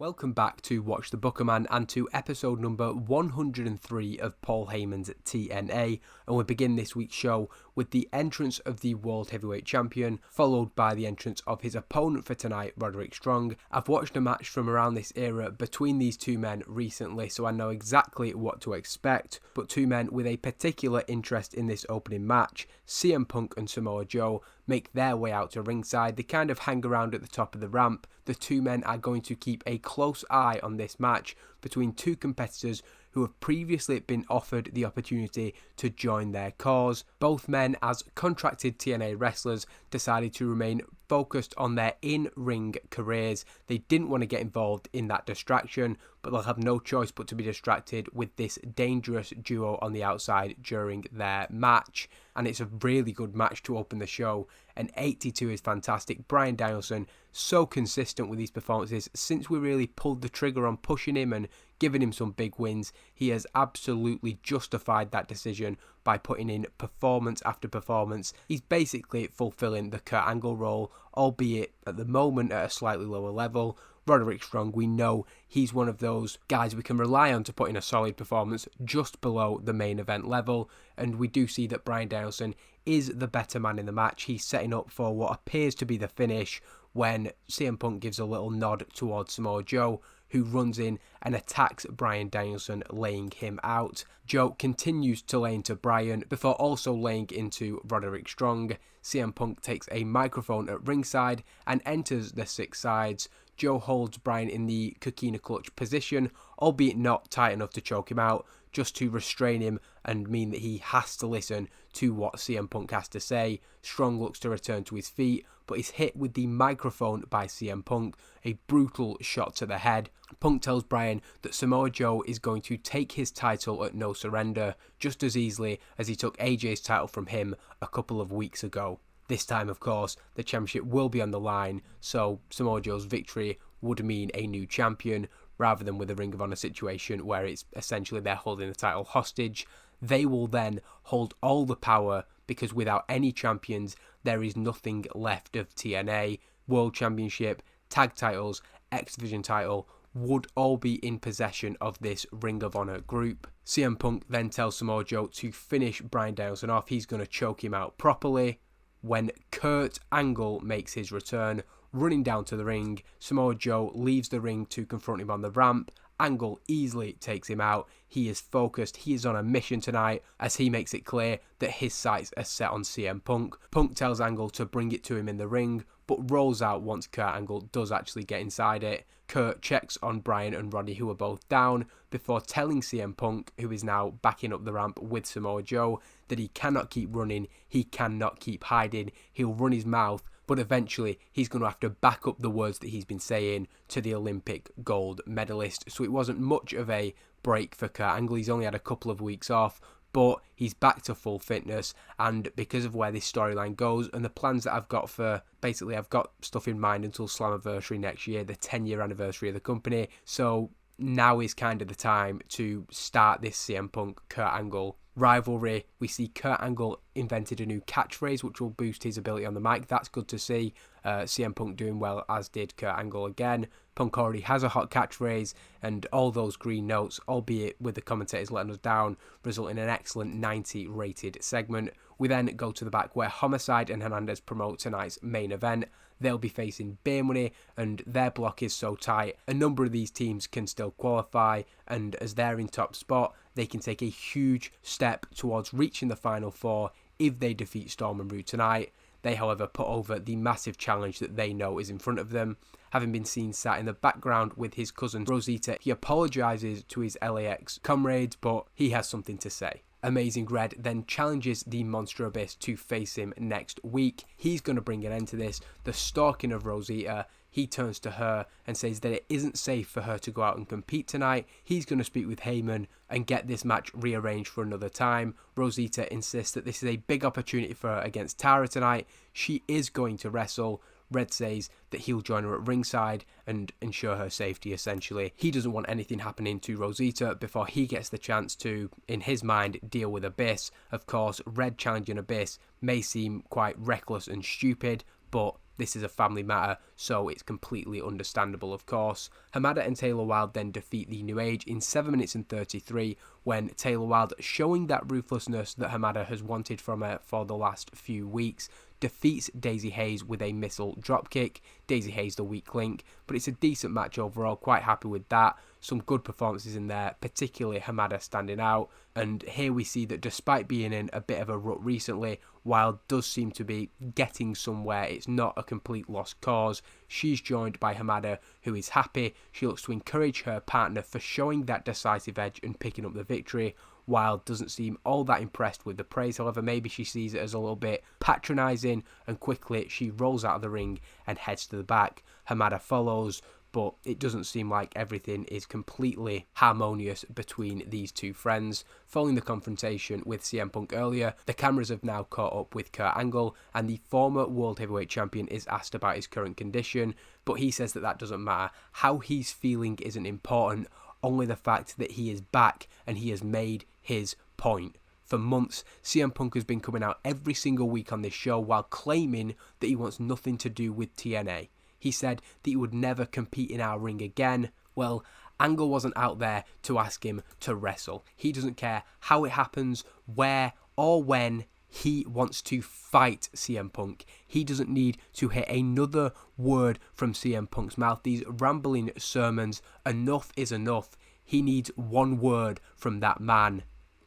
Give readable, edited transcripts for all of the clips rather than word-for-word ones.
Welcome back to Watch the Booker Man and to episode number 103 of Paul Heyman's TNA, and we begin this week's show with the entrance of the World Heavyweight Champion, followed by the entrance of his opponent for tonight, Roderick Strong. I've watched a match from around this era between these two men recently, so I know exactly what to expect, but two men with a particular interest in this opening match, CM Punk and Samoa Joe, make their way out to ringside. They kind of hang around at the top of the ramp. The two men are going to keep a close eye on this match between two competitors who have previously been offered the opportunity to join their cause. Both men, as contracted TNA wrestlers, decided to remain focused on their in-ring careers. They didn't want to get involved in that distraction, but they'll have no choice but to be distracted with this dangerous duo on the outside during their match. And it's a really good match to open the show. And 82 is fantastic. Bryan Danielson, so consistent with these performances since we really pulled the trigger on pushing him and giving him some big wins. He has absolutely justified that decision by putting in performance after performance. He's basically fulfilling the Kurt Angle role, albeit at the moment at a slightly lower level. Roderick Strong, we know he's one of those guys we can rely on to put in a solid performance just below the main event level, and we do see that Bryan Danielson is the better man in the match. He's setting up for what appears to be the finish when CM Punk gives a little nod towards Samoa Joe, who runs in and attacks Bryan Danielson, laying him out. Joe continues to lay into Bryan before also laying into Roderick Strong. CM Punk takes a microphone at ringside and enters the six sides. Joe holds Bryan in the coquina clutch position, albeit not tight enough to choke him out, just to restrain him and mean that he has to listen to what CM Punk has to say. Strong looks to return to his feet, but is hit with the microphone by CM Punk, a brutal shot to the head. Punk tells Bryan that Samoa Joe is going to take his title at No Surrender, just as easily as he took AJ's title from him a couple of weeks ago. This time, of course, the championship will be on the line, so Samoa Joe's victory would mean a new champion, rather than with a Ring of Honor situation where it's essentially they're holding the title hostage. They will then hold all the power, because without any champions, there is nothing left of TNA. World Championship, Tag titles, X Division title would all be in possession of this Ring of Honor group. CM Punk then tells Samoa Joe to finish Bryan Danielson off. He's going to choke him out properly. When Kurt Angle makes his return, running down to the ring, Samoa Joe leaves the ring to confront him on the ramp. Angle easily takes him out. He is focused. He is on a mission tonight, as he makes it clear that his sights are set on CM Punk. Punk tells Angle to bring it to him in the ring, but rolls out once Kurt Angle does actually get inside it. Kurt checks on Bryan and Roddy, who are both down, before telling CM Punk, who is now backing up the ramp with Samoa Joe, that he cannot keep running, he cannot keep hiding, he'll run his mouth, but eventually he's going to have to back up the words that he's been saying to the Olympic gold medalist. So it wasn't much of a break for Kurt Angle. He's only had a couple of weeks off, but he's back to full fitness, and because of where this storyline goes and the plans that I've got for, basically I've got stuff in mind until Slammiversary next year, the 10-year anniversary of the company, so now is kind of the time to start this CM Punk Kurt Angle rivalry. We see Kurt Angle invented a new catchphrase which will boost his ability on the mic. That's good to see. CM Punk doing well, as did Kurt Angle again. Punk already has a hot catchphrase, and all those green notes, albeit with the commentators letting us down, result in an excellent 90 rated segment. We then go to the back where Homicide and Hernandez promote tonight's main event. They'll be facing Beer Money, and their block is so tight, a number of these teams can still qualify, and as they're in top spot, they can take a huge step towards reaching the Final Four if they defeat Storm and Roode tonight. They, however, put over the massive challenge that they know is in front of them. Having been seen sat in the background with his cousin Rosita, he apologises to his LAX comrades, but he has something to say. Amazing Red then challenges the Monster Abyss to face him next week. He's going to bring an end to this. The stalking of Rosita, he turns to her and says that it isn't safe for her to go out and compete tonight. He's going to speak with Heyman and get this match rearranged for another time. Rosita insists that this is a big opportunity for her against Tara tonight. She is going to wrestle. Red says that he'll join her at ringside and ensure her safety, essentially. He doesn't want anything happening to Rosita before he gets the chance to, in his mind, deal with Abyss. Of course, Red challenging Abyss may seem quite reckless and stupid, but this is a family matter, so it's completely understandable, of course. Hamada and Taylor Wilde then defeat the New Age in 7 minutes and 33, when Taylor Wilde, showing that ruthlessness that Hamada has wanted from her for the last few weeks, defeats Daisy Hayes with a missile dropkick. Daisy Hayes the weak link, but it's a decent match overall, quite happy with that. Some good performances in there, particularly Hamada standing out. And here we see that despite being in a bit of a rut recently, Wilde does seem to be getting somewhere. It's not a complete lost cause. She's joined by Hamada, who is happy. She looks to encourage her partner for showing that decisive edge and picking up the victory. Wilde doesn't seem all that impressed with the praise, however maybe she sees it as a little bit patronising, and quickly she rolls out of the ring and heads to the back. Hamada follows, but it doesn't seem like everything is completely harmonious between these two friends. Following the confrontation with CM Punk earlier, the cameras have now caught up with Kurt Angle, and the former World Heavyweight Champion is asked about his current condition, but he says that that doesn't matter. How he's feeling isn't important, only the fact that he is back and he has made his point. For months, CM Punk has been coming out every single week on this show while claiming that he wants nothing to do with TNA. He said that he would never compete in our ring again. Well, Angle wasn't out there to ask him to wrestle. He doesn't care how it happens, where or when. He wants to fight CM Punk. He doesn't need to hear another word from CM Punk's mouth. These rambling sermons, enough is enough. He needs one word from that man.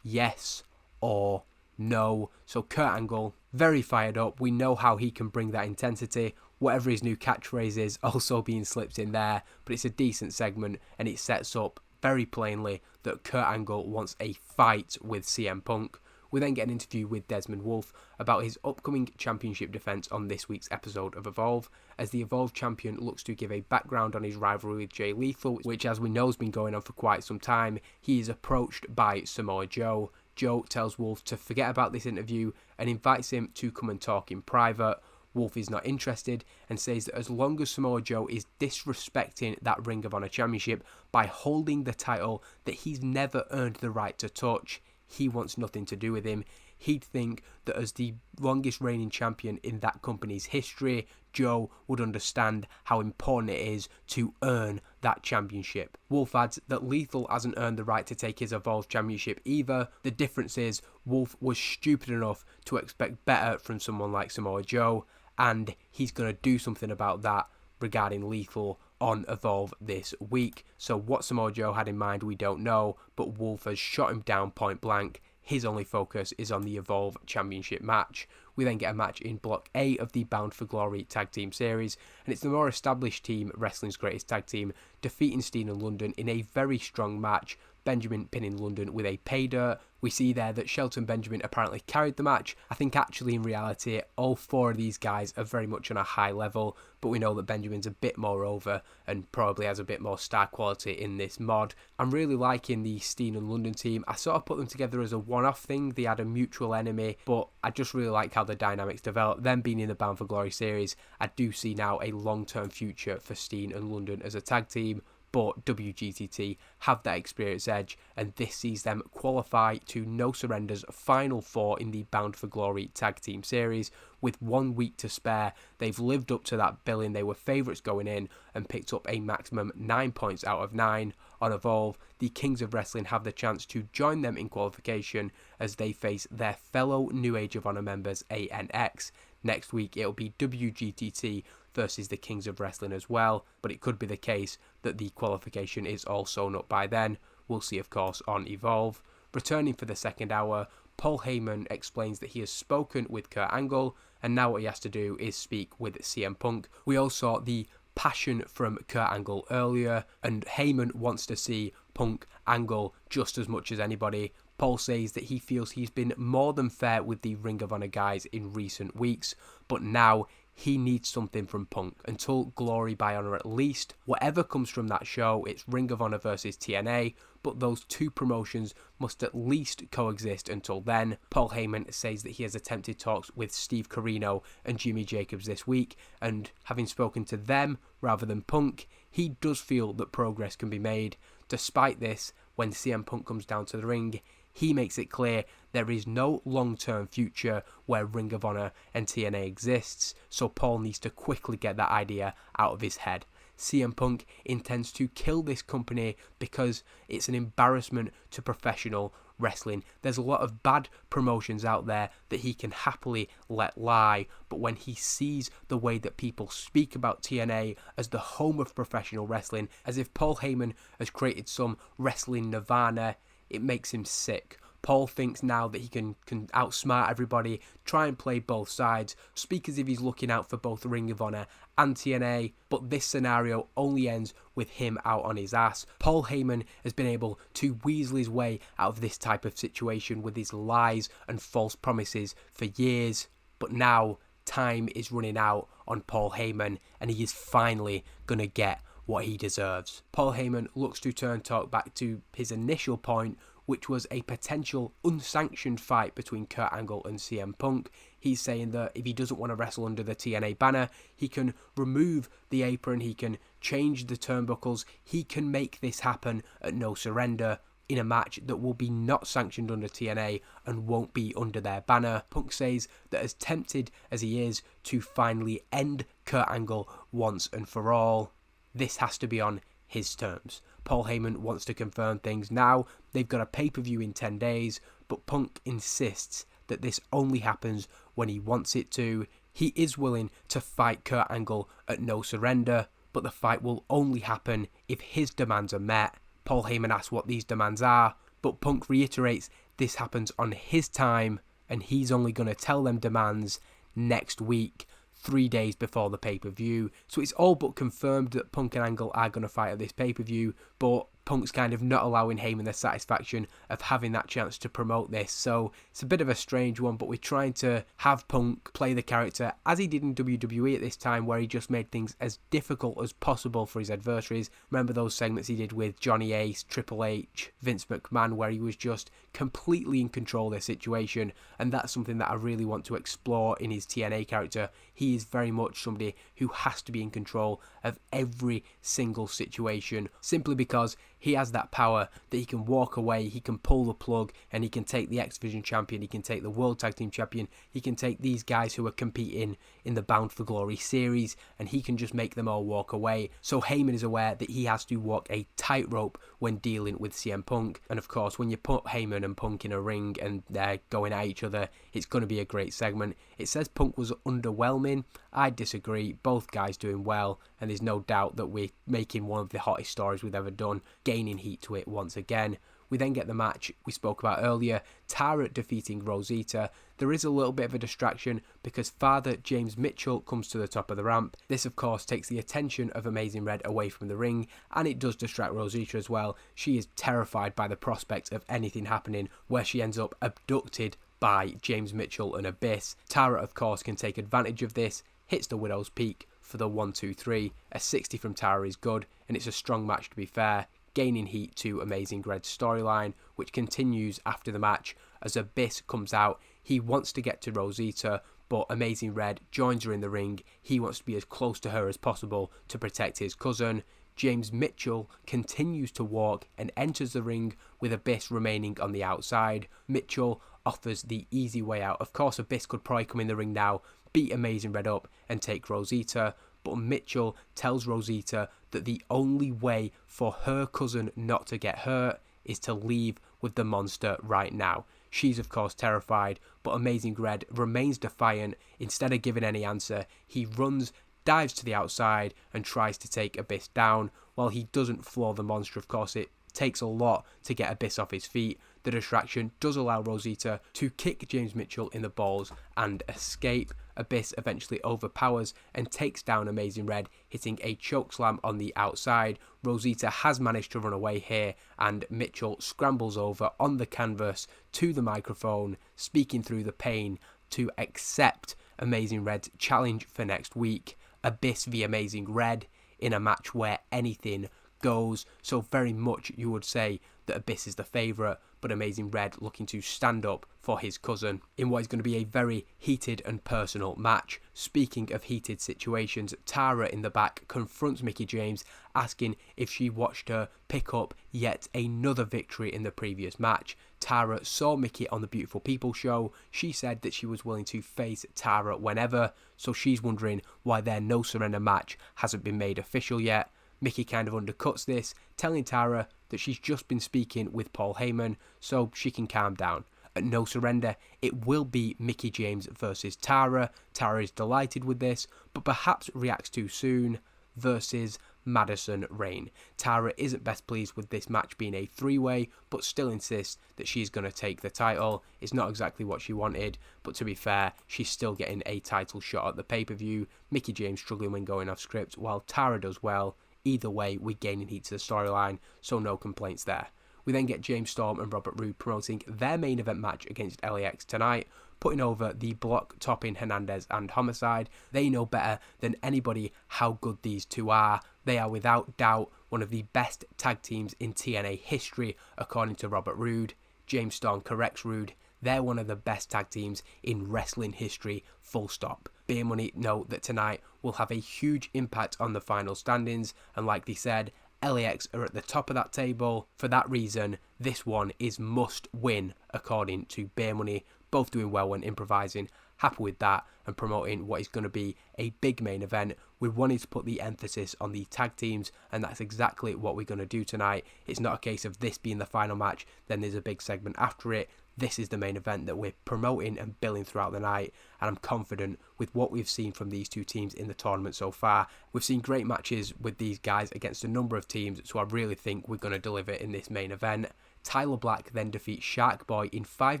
Yes or no. So Kurt Angle, very fired up. We know how he can bring that intensity. Whatever his new catchphrase is, also being slipped in there. But it's a decent segment, and it sets up very plainly that Kurt Angle wants a fight with CM Punk. We then get an interview with Desmond Wolfe about his upcoming championship defence on this week's episode of Evolve, as the Evolve champion looks to give a background on his rivalry with Jay Lethal, which, as we know, has been going on for quite some time. He is approached by Samoa Joe. Joe tells Wolfe to forget about this interview and invites him to come and talk in private. Wolfe is not interested and says that as long as Samoa Joe is disrespecting that Ring of Honor championship by holding the title that he's never earned the right to touch, he wants nothing to do with him. He'd think that as the longest reigning champion in that company's history, Joe would understand how important it is to earn that championship. Wolfe adds that Lethal hasn't earned the right to take his Evolve championship either. The difference is Wolfe was stupid enough to expect better from someone like Samoa Joe, and he's going to do something about that regarding Lethal on Evolve this week. So what Samoa Joe had in mind, we don't know, but Wolfe has shot him down point blank. His only focus is on the Evolve Championship match. We then get a match in Block A of the Bound for Glory Tag Team Series, and it's the more established team, Wrestling's Greatest Tag Team, defeating Steen and London in a very strong match. Benjamin pinning London with a pay dirt. We see there that Shelton Benjamin apparently carried the match. I think actually in reality all four of these guys are very much on a high level, but we know that Benjamin's a bit more over and probably has a bit more star quality in this mod. I'm really liking the Steen and London team. I sort of put them together as a one-off thing. They had a mutual enemy, but I just really like how the dynamics develop. Them being in the Bound for Glory series, I do see now a long-term future for Steen and London as a tag team. But WGTT have that experience edge, and this sees them qualify to No Surrender's Final Four in the Bound for Glory Tag Team Series. With 1 week to spare, they've lived up to that billing. They were favourites going in and picked up a maximum 9 points out of 9. On Evolve, the Kings of Wrestling have the chance to join them in qualification as they face their fellow New Age of Honor members, ANX. Next week, it'll be WGTT versus the Kings of Wrestling as well, but it could be the case that the qualification is all sewn up by then. We'll see, of course, on Evolve. Returning for the second hour, Paul Heyman explains that he has spoken with Kurt Angle, and now what he has to do is speak with CM Punk. We all saw the passion from Kurt Angle earlier, and Heyman wants to see Punk Angle just as much as anybody. Paul says that he feels he's been more than fair with the Ring of Honor guys in recent weeks, but now he needs something from Punk. Until Glory by Honor at least, whatever comes from that show, it's Ring of Honor versus TNA, but those two promotions must at least coexist until then. Paul Heyman says that he has attempted talks with Steve Corino and Jimmy Jacobs this week, and having spoken to them rather than Punk, he does feel that progress can be made. Despite this, when CM Punk comes down to the ring, he makes it clear there is no long-term future where Ring of Honor and TNA exists, so Paul needs to quickly get that idea out of his head. CM Punk intends to kill this company because it's an embarrassment to professional wrestling. There's a lot of bad promotions out there that he can happily let lie, but when he sees the way that people speak about TNA as the home of professional wrestling, as if Paul Heyman has created some wrestling nirvana, it makes him sick. Paul thinks now that he can outsmart everybody, try and play both sides, speak as if he's looking out for both Ring of Honor and TNA, but this scenario only ends with him out on his ass. Paul Heyman has been able to weasel his way out of this type of situation with his lies and false promises for years, but now time is running out on Paul Heyman and he is finally going to get what he deserves. Paul Heyman looks to turn talk back to his initial point, which was a potential unsanctioned fight between Kurt Angle and CM Punk. He's saying that if he doesn't want to wrestle under the TNA banner, he can remove the apron, he can change the turnbuckles, he can make this happen at No Surrender in a match that will be not sanctioned under TNA and won't be under their banner. Punk says that as tempted as he is to finally end Kurt Angle once and for all, this has to be on his terms. Paul Heyman wants to confirm things now. They've got a pay-per-view in 10 days, but Punk insists that this only happens when he wants it to. He is willing to fight Kurt Angle at No Surrender, but the fight will only happen if his demands are met. Paul Heyman asks what these demands are, but Punk reiterates this happens on his time, and he's only going to tell them demands next week, 3 days before the pay-per-view. So it's all but confirmed that Punk and Angle are going to fight at this pay-per-view, but Punk's kind of not allowing Heyman the satisfaction of having that chance to promote this. So it's a bit of a strange one, but we're trying to have Punk play the character as he did in WWE at this time, where he just made things as difficult as possible for his adversaries. Remember those segments he did with Johnny Ace, Triple H, Vince McMahon, where he was just completely in control of their situation, and that's something that I really want to explore in his TNA character. He is very much somebody who has to be in control of every single situation, simply because he has that power that he can walk away, he can pull the plug, and he can take the X Division champion, he can take the World Tag Team champion, he can take these guys who are competing in the Bound for Glory series, and he can just make them all walk away. So Heyman is aware that he has to walk a tightrope when dealing with CM Punk, and of course when you put Heyman and Punk in a ring and they're going at each other, it's going to be a great segment. It says Punk was underwhelming. I disagree. Both guys doing well, and there's no doubt that we're making one of the hottest stories we've ever done, gaining heat to it once again. We then get the match we spoke about earlier, Tara defeating Rosita. There is a little bit of a distraction because Father James Mitchell comes to the top of the ramp. This of course takes the attention of Amazing Red away from the ring, and it does distract Rosita as well. She is terrified by the prospect of anything happening where she ends up abducted by James Mitchell and Abyss. Tara of course can take advantage of this, hits the Widow's Peak for the 1-2-3. A 60 from Tara is good, and it's a strong match to be fair, gaining heat to Amazing Red's storyline, which continues after the match as Abyss comes out. He wants to get to Rosita, but Amazing Red joins her in the ring. He wants to be as close to her as possible to protect his cousin. James Mitchell continues to walk and enters the ring with Abyss remaining on the outside. Mitchell offers the easy way out. Of course, Abyss could probably come in the ring now, beat Amazing Red up and take Rosita, but Mitchell tells Rosita that the only way for her cousin not to get hurt is to leave with the monster right now. She's of course terrified, but Amazing Red remains defiant. Instead of giving any answer, he runs, dives to the outside and tries to take Abyss down. While he doesn't floor the monster, of course it takes a lot to get Abyss off his feet. The distraction does allow Rosita to kick James Mitchell in the balls and escape. Abyss eventually overpowers and takes down Amazing Red, hitting a chokeslam on the outside. Rosita has managed to run away here, and Mitchell scrambles over on the canvas to the microphone, speaking through the pain to accept Amazing Red's challenge for next week. Abyss v Amazing Red in a match where anything goes. So very much you would say that Abyss is the favourite, but Amazing Red looking to stand up for his cousin in what is going to be a very heated and personal match. Speaking of heated situations, Tara in the back confronts Mickie James, asking if she watched her pick up yet another victory in the previous match. Tara saw Mickie on the Beautiful People show. She said that she was willing to face Tara whenever, so she's wondering why their No Surrender match hasn't been made official yet. Mickie kind of undercuts this, telling Tara that she's just been speaking with Paul Heyman, so she can calm down. At No Surrender, it will be Mickie James versus Tara. Tara is delighted with this, but perhaps reacts too soon, versus Madison Rayne. Tara isn't best pleased with this match being a three-way, but still insists that she's going to take the title. It's not exactly what she wanted, but to be fair, she's still getting a title shot at the pay-per-view. Mickie James struggling when going off script, while Tara does well. Either way, we're gaining heat to the storyline, so no complaints there. We then get James Storm and Robert Roode promoting their main event match against LAX tonight, putting over the block-topping Hernandez and Homicide. They know better than anybody how good these two are. They are without doubt one of the best tag teams in TNA history, according to Robert Roode. James Storm corrects Roode. They're one of the best tag teams in wrestling history, full stop. Beer Money note that tonight will have a huge impact on the final standings, and like they said, LAX are at the top of that table. For that reason, this one is must win, according to Beer Money. Both doing well when improvising, happy with that, and promoting what is going to be a big main event. We wanted to put the emphasis on the tag teams, and that's exactly what we're going to do tonight. It's not a case of this being the final match, then there's a big segment after it. This is the main event that we're promoting and billing throughout the night, and I'm confident with what we've seen from these two teams in the tournament so far. We've seen great matches with these guys against a number of teams, so I really think we're going to deliver in this main event. Tyler Black then defeats Sharkboy in 5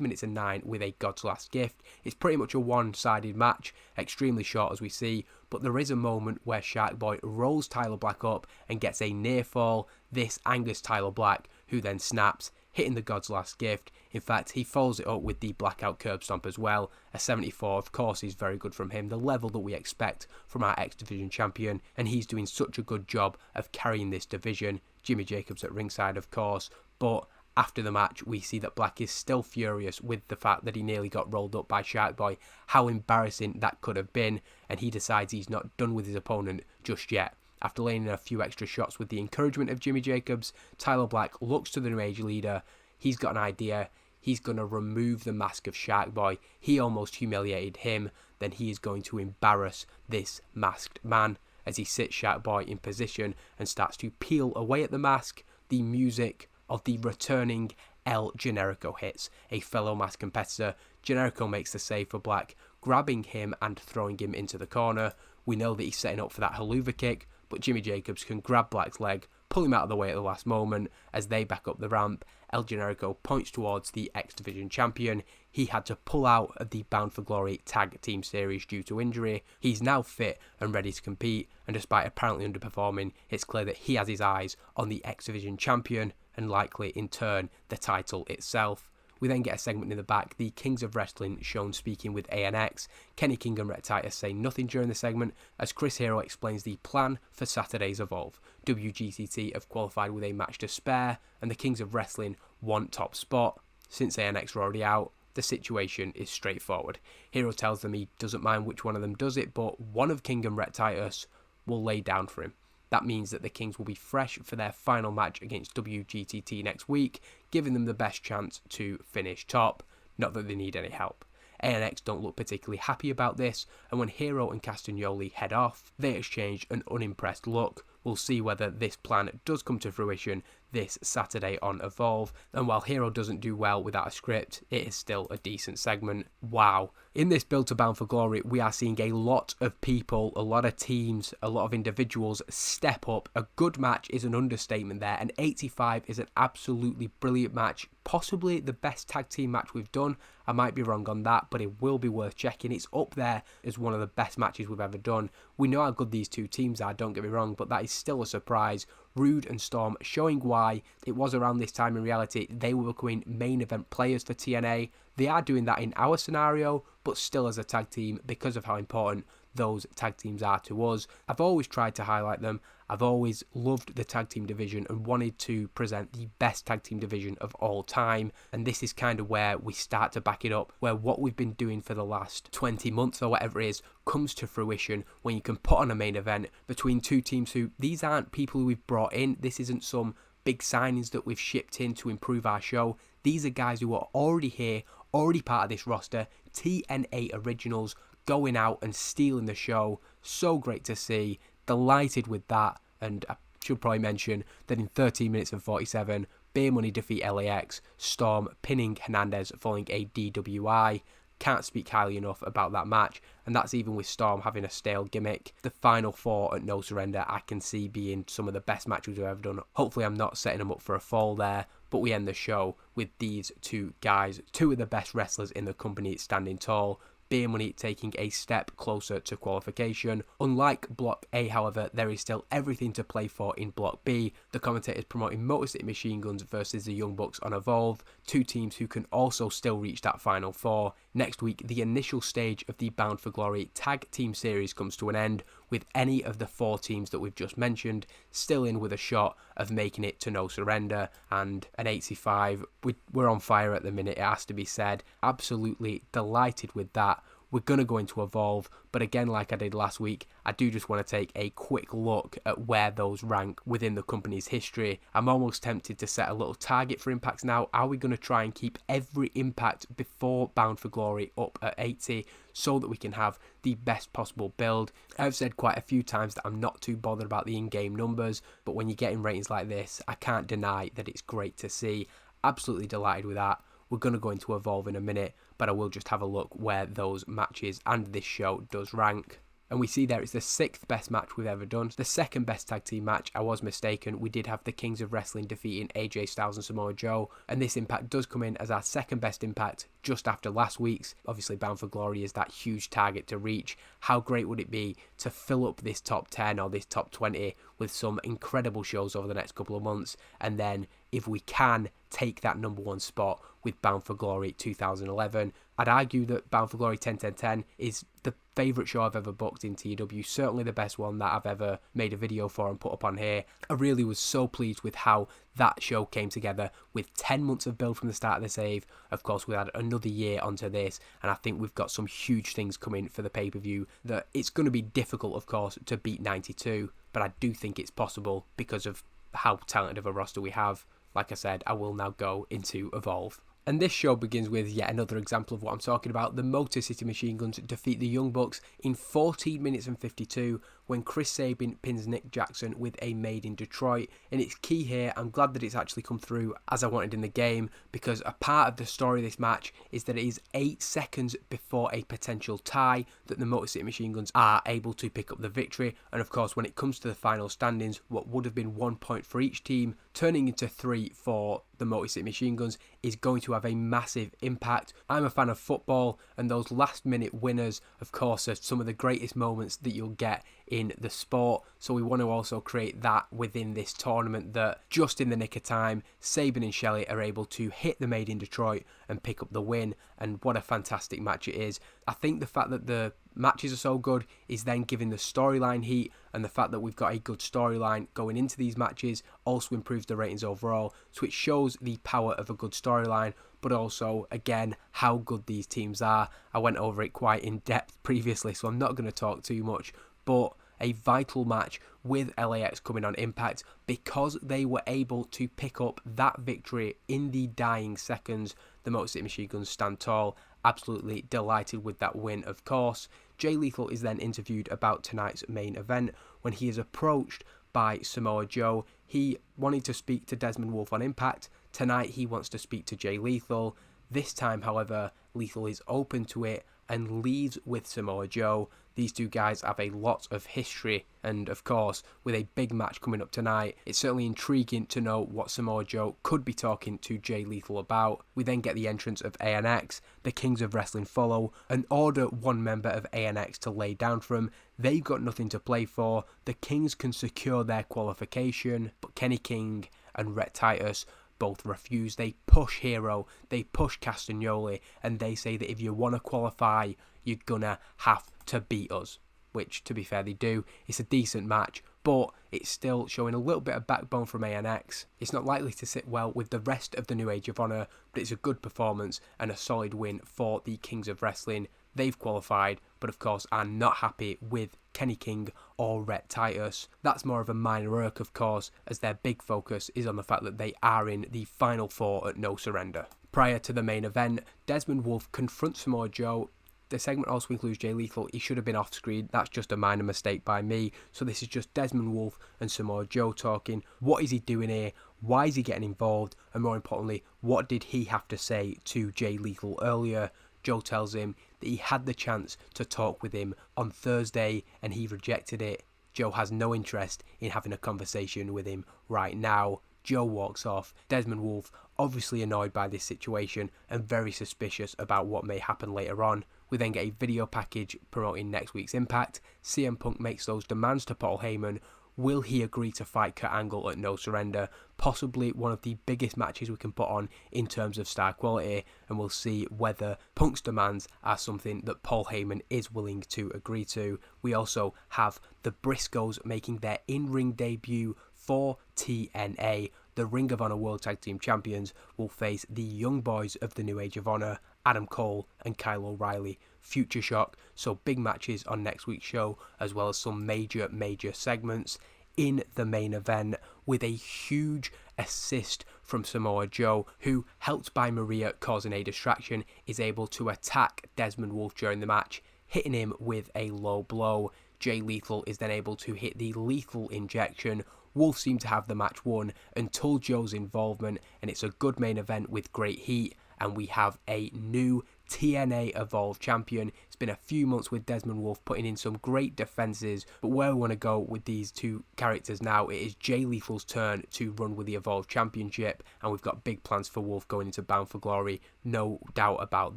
minutes and 9 with a God's Last Gift. It's pretty much a one-sided match, extremely short as we see, but there is a moment where Sharkboy rolls Tyler Black up and gets a near fall. This angers Tyler Black, who then snaps, hitting the God's Last Gift. In fact, he follows it up with the Blackout Curb Stomp as well. A 74, of course, is very good from him, the level that we expect from our X Division champion, and he's doing such a good job of carrying this division. Jimmy Jacobs at ringside, of course, but after the match, we see that Black is still furious with the fact that he nearly got rolled up by Sharkboy, how embarrassing that could have been, and he decides he's not done with his opponent just yet. After laying in a few extra shots with the encouragement of Jimmy Jacobs, Tyler Black looks to the New Age leader. He's got an idea. He's going to remove the mask of Sharkboy. He almost humiliated him. Then he is going to embarrass this masked man. As he sits Sharkboy in position and starts to peel away at the mask, the music of the returning El Generico hits. A fellow masked competitor, Generico makes the save for Black, grabbing him and throwing him into the corner. We know that he's setting up for that haluva kick, but Jimmy Jacobs can grab Black's leg, pull him out of the way at the last moment. As they back up the ramp, El Generico points towards the X Division champion. He had to pull out of the Bound for Glory Tag Team Series due to injury. He's now fit and ready to compete, and despite apparently underperforming, it's clear that he has his eyes on the X Division champion, and likely in turn the title itself. We then get a segment in the back, the Kings of Wrestling shown speaking with ANX. Kenny King and Rhett Titus say nothing during the segment as Chris Hero explains the plan for Saturday's Evolve. WGTT have qualified with a match to spare, and the Kings of Wrestling want top spot. Since ANX are already out, the situation is straightforward. Hero tells them he doesn't mind which one of them does it, but one of King and Rhett Titus will lay down for him. That means that the Kings will be fresh for their final match against WGTT next week, giving them the best chance to finish top. Not that they need any help. ANX don't look particularly happy about this, and when Hero and Castagnoli head off, they exchange an unimpressed look. We'll see whether this plan does come to fruition this Saturday on Evolve, and while Hero doesn't do well without a script, it is still a decent segment. Wow. In this build to Bound for Glory, we are seeing a lot of people, a lot of teams, a lot of individuals step up. A good match is an understatement there, and 85 is an absolutely brilliant match, possibly the best tag team match we've done. I might be wrong on that, but it will be worth checking. It's up there as one of the best matches we've ever done. We know how good these two teams are, don't get me wrong, but that is still a surprise. Roode and Storm showing why it was around this time in reality they were becoming main event players for TNA. They are doing that in our scenario, but still as a tag team because of how important those tag teams are to us. I've always tried to highlight them. I've always loved the tag team division and wanted to present the best tag team division of all time, and this is kind of where we start to back it up, where what we've been doing for the last 20 months or whatever it is comes to fruition when you can put on a main event between two teams who, these aren't people who we've brought in, this isn't some big signings that we've shipped in to improve our show. These are guys who are already here, already part of this roster, TNA Originals, going out and stealing the show. So great to see, delighted with that. And I should probably mention that in 13 minutes and 47, Beer Money defeat LAX, Storm pinning Hernandez following a DWI. Can't speak highly enough about that match, and that's even with Storm having a stale gimmick. The final four at No Surrender I can see being some of the best matches we've ever done. Hopefully I'm not setting them up for a fall there, but we end the show with these two guys, two of the best wrestlers in the company, standing tall. Beer Money taking a step closer to qualification. Unlike Block A, however, there is still everything to play for in Block B. The commentators promoting Motor City Machine Guns versus the Young Bucks on Evolve, two teams who can also still reach that final four. Next week, the initial stage of the Bound for Glory Tag Team Series comes to an end, with any of the four teams that we've just mentioned still in with a shot of making it to No Surrender. And an 85, we're on fire at the minute, it has to be said. Absolutely delighted with that. We're going to go into Evolve, but again, like I did last week, I do just want to take a quick look at where those rank within the company's history. I'm almost tempted to set a little target for impacts now. Are we going to try and keep every impact before Bound for Glory up at 80 so that we can have the best possible build? I've said quite a few times that I'm not too bothered about the in-game numbers, but when you're getting ratings like this, I can't deny that it's great to see. Absolutely delighted with that. We're going to go into Evolve in a minute, but I will just have a look where those matches and this show does rank. And we see there it's the 6th best match we've ever done. The 2nd best tag team match, I was mistaken. We did have the Kings of Wrestling defeating AJ Styles and Samoa Joe. And this impact does come in as our 2nd best impact, just after last week's. Obviously, Bound for Glory is that huge target to reach. How great would it be to fill up this top 10 or this top 20 with some incredible shows over the next couple of months? And then, if we can, take that number 1 spot with Bound for Glory 2011. I'd argue that Bound for Glory 10-10-10 is the favourite show I've ever booked in TEW, certainly the best one that I've ever made a video for and put up on here. I really was so pleased with how that show came together with 10 months of build from the start of the save. Of course, we had another year onto this, and I think we've got some huge things coming for the pay-per-view that it's going to be difficult, of course, to beat 92, but I do think it's possible because of how talented of a roster we have. Like I said, I will now go into Evolve. And this show begins with yet another example of what I'm talking about. The Motor City Machine Guns defeat the Young Bucks in 14 minutes and 52 when Chris Sabin pins Nick Jackson with a Made in Detroit. And it's key here. I'm glad that it's actually come through as I wanted in the game, because a part of the story of this match is that it is 8 seconds before a potential tie that the Motor City Machine Guns are able to pick up the victory. And of course, when it comes to the final standings, what would have been 1 point for each team turning into 3 for the Motor City Machine Guns is going to have a massive impact. I'm a fan of football, and those last minute winners, of course, are some of the greatest moments that you'll get in the sport. So we want to also create that within this tournament, that just in the nick of time, Sabin and Shelley are able to hit the Made in Detroit and pick up the win. And what a fantastic match it is. I think the fact that the matches are so good is then giving the storyline heat, and the fact that we've got a good storyline going into these matches also improves the ratings overall. So it shows the power of a good storyline, but also, again, how good these teams are. I went over it quite in depth previously, so I'm not going to talk too much, but a vital match with LAX coming on Impact because they were able to pick up that victory in the dying seconds. The Motor City Machine Guns stand tall. Absolutely delighted with that win, of course. Jay Lethal is then interviewed about tonight's main event when he is approached by Samoa Joe. He wanted to speak to Desmond Wolfe on Impact. Tonight he wants to speak to Jay Lethal. This time, however, Lethal is open to it and leaves with Samoa Joe. These two guys have a lot of history, and of course, with a big match coming up tonight, it's certainly intriguing to know what Samoa Joe could be talking to Jay Lethal about. We then get the entrance of ANX, the Kings of Wrestling follow, and order one member of ANX to lay down for him. They've got nothing to play for. The Kings can secure their qualification, but Kenny King and Rhett Titus both refuse. They push Hero, they push Castagnoli, and they say that if you want to qualify, you're gonna have to beat us. which to be fair they do. It's a decent match, but it's still showing a little bit of backbone from ANX. It's not likely to sit well with the rest of the New Age of Honor, but it's a good performance and a solid win for the Kings of Wrestling. They've qualified, but of course are not happy with Kenny King or Rhett Titus. That's more of a minor irk, of course, as their big focus is on the fact that they are in the final four at No Surrender. Prior to the main event, Desmond Wolfe confronts Samoa Joe. The segment also includes Jay Lethal. He should have been off screen. That's just a minor mistake by me. So this is just Desmond Wolfe and Samoa Joe talking. What is he doing here? Why is he getting involved? And more importantly, what did he have to say to Jay Lethal earlier? Joe tells him that he had the chance to talk with him on Thursday and he rejected it. Joe has no interest in having a conversation with him right now. Joe walks off. Desmond Wolfe obviously annoyed by this situation and very suspicious about what may happen later on. We then get a video package promoting next week's Impact. CM Punk makes those demands to Paul Heyman. Will he agree to fight Kurt Angle at No Surrender? Possibly one of the biggest matches we can put on in terms of star quality, and we'll see whether Punk's demands are something that Paul Heyman is willing to agree to. We also have the Briscoes making their in-ring debut for TNA. The Ring of Honor World Tag Team Champions will face the young boys of the New Age of Honor, Adam Cole and Kyle O'Reilly. Future Shock, so big matches on next week's show, as well as some major segments in the main event, with a huge assist from Samoa Joe, who, helped by Maria causing a distraction, is able to attack Desmond Wolfe during the match, hitting him with a low blow. Jay Lethal is then able to hit the lethal injection. Wolfe seemed to have the match won until Joe's involvement, and it's a good main event with great heat, and we have a new TNA Evolve champion. It's been a few months with Desmond Wolfe putting in some great defenses, but where we want to go with these two characters now, it is Jay Lethal's turn to run with the Evolve championship, and we've got big plans for Wolfe going into Bound for Glory, no doubt about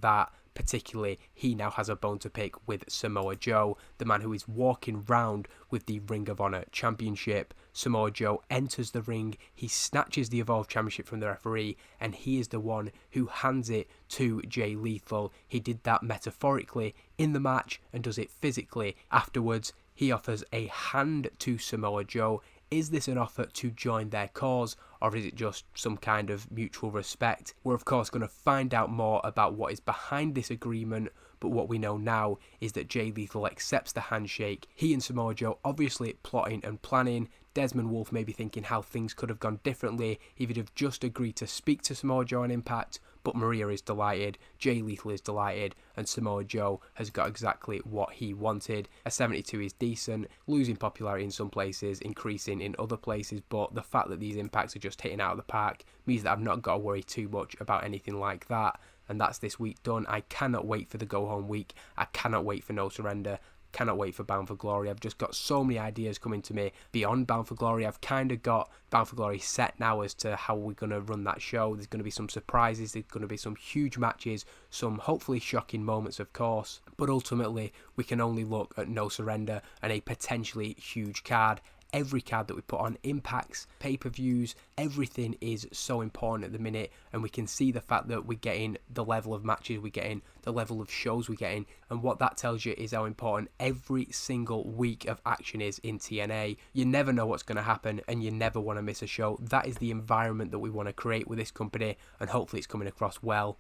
that. Particularly, he now has a bone to pick with Samoa Joe, the man who is walking round with the Ring of Honor Championship. Samoa Joe enters the ring, he snatches the Evolve Championship from the referee, and he is the one who hands it to Jay Lethal. He did that metaphorically in the match and does it physically afterwards. He offers a hand to Samoa Joe. Is this an offer to join their cause, or is it just some kind of mutual respect? We're of course going to find out more about what is behind this agreement, but what we know now is that Jay Lethal accepts the handshake. He and Samoa Joe obviously plotting and planning. Desmond Wolfe may be thinking how things could have gone differently if he'd have just agreed to speak to Samoa Joe on Impact, but Maria is delighted, Jay Lethal is delighted, and Samoa Joe has got exactly what he wanted. A 72 is decent, losing popularity in some places, increasing in other places, but the fact that these Impacts are just hitting out of the park means that I've not got to worry too much about anything like that. And that's this week done. I cannot wait for the go home week. I cannot wait for No Surrender. Cannot wait for Bound for Glory. I've just got so many ideas coming to me beyond Bound for Glory. I've kind of got Bound for Glory set now as to how we're going to run that show. There's going to be some surprises. There's going to be some huge matches, some hopefully shocking moments, of course. But ultimately, we can only look at No Surrender and a potentially huge card. Every card that we put on, Impacts, pay-per-views, everything is so important at the minute, and we can see the fact that we're getting the level of matches we're getting, the level of shows we're getting, and what that tells you is how important every single week of action is in TNA. You never know what's going to happen, and you never want to miss a show. That is the environment that we want to create with this company, and hopefully it's coming across well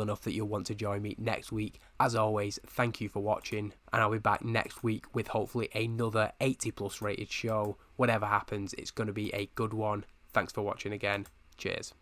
enough that you'll want to join me next week. As always, thank you for watching, and I'll be back next week with hopefully another 80+ rated show. Whatever happens, it's going to be a good one. Thanks for watching again. Cheers.